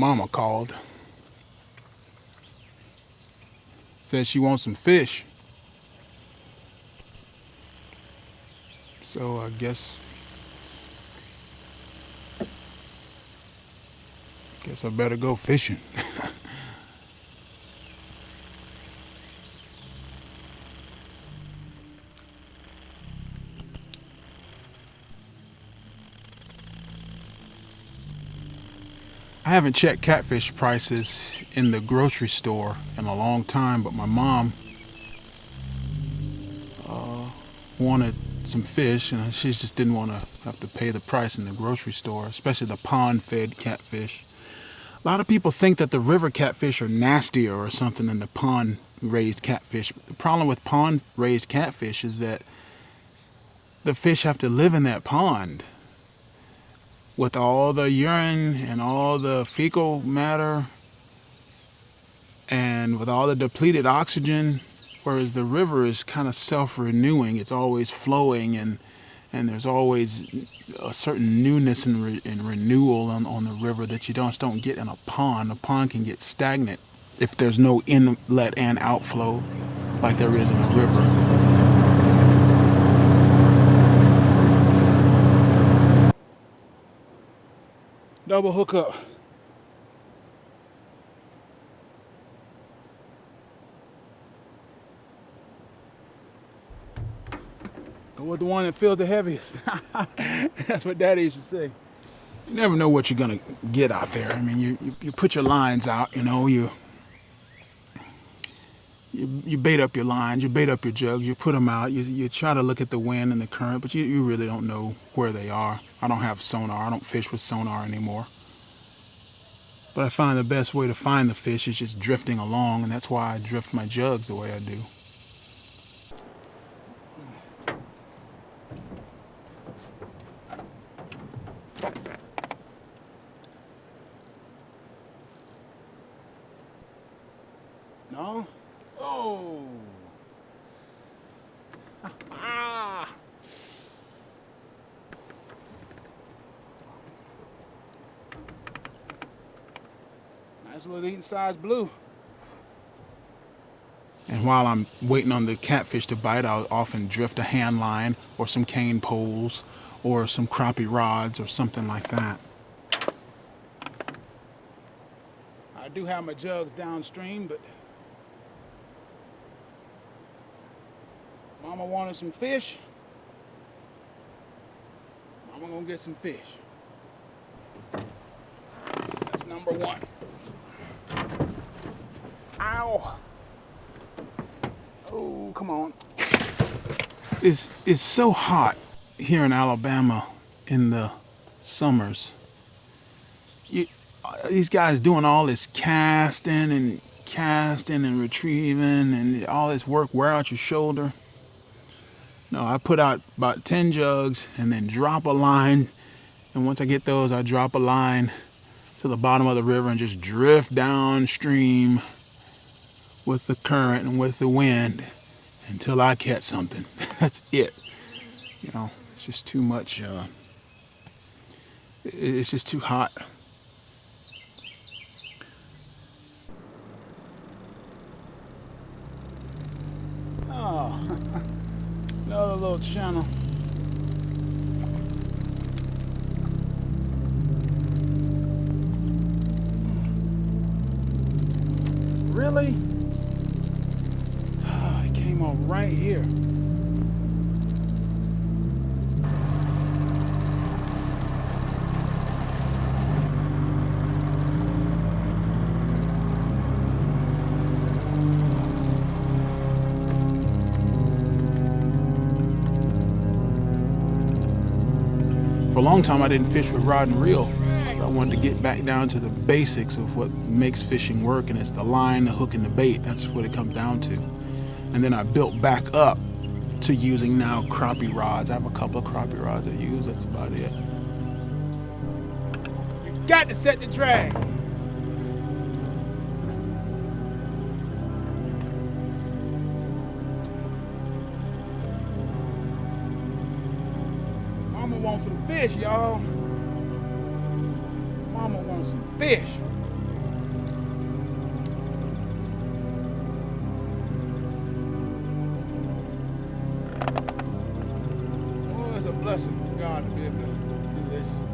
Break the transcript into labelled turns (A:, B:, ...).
A: Mama called. Said she wants some fish. So I guess I better go fishing. I haven't checked catfish prices in the grocery store in a long time, but my mom wanted some fish, and she just didn't want to have to pay the price in the grocery store, especially the pond-fed catfish. A lot of people think that the river catfish are nastier or something than the pond-raised catfish. The problem with pond-raised catfish is that the fish have to live in that pond with all the urine and all the fecal matter and with all the depleted oxygen, whereas the river is kind of self-renewing. It's always flowing, and there's always a certain newness and renewal on the river that you just don't get in a pond. A pond can get stagnant if there's no inlet and outflow like there is in a river. Double hookup. Go with the one that feels the heaviest. That's what Daddy used to say. You never know what you're gonna get out there. I mean, you put your lines out, you know, you bait up your lines, you bait up your jugs, you put them out, you try to look at the wind and the current, but you really don't know where they are. I don't have sonar, I don't fish with sonar anymore. But I find the best way to find the fish is just drifting along, and that's why I drift my jugs the way I do. No? Oh! Ah! Nice little eating size blue. And while I'm waiting on the catfish to bite, I'll often drift a hand line or some cane poles or some crappie rods or something like that. I do have my jugs downstream, but Mama wanted some fish. Mama gonna get some fish. That's number one. Ow! Oh, come on. It's so hot here in Alabama in the summers. These guys doing all this casting and retrieving and all this work wear out your shoulder. No, I put out about 10 jugs and then drop a line. And once I get those, I drop a line to the bottom of the river and just drift downstream with the current and with the wind until I catch something. That's it. You know, it's just too much. It's just too hot. Oh, another little channel. Really? Oh, it came on right here. For a long time I didn't fish with rod and reel. I wanted to get back down to the basics of what makes fishing work, and it's the line, the hook, and the bait. That's what it comes down to. And then I built back up to using now crappie rods. I have a couple of crappie rods I use. That's about it. You got to set the drag. Mama wants some fish, y'all. Mama wants some fish. blessing from God to be able to do this.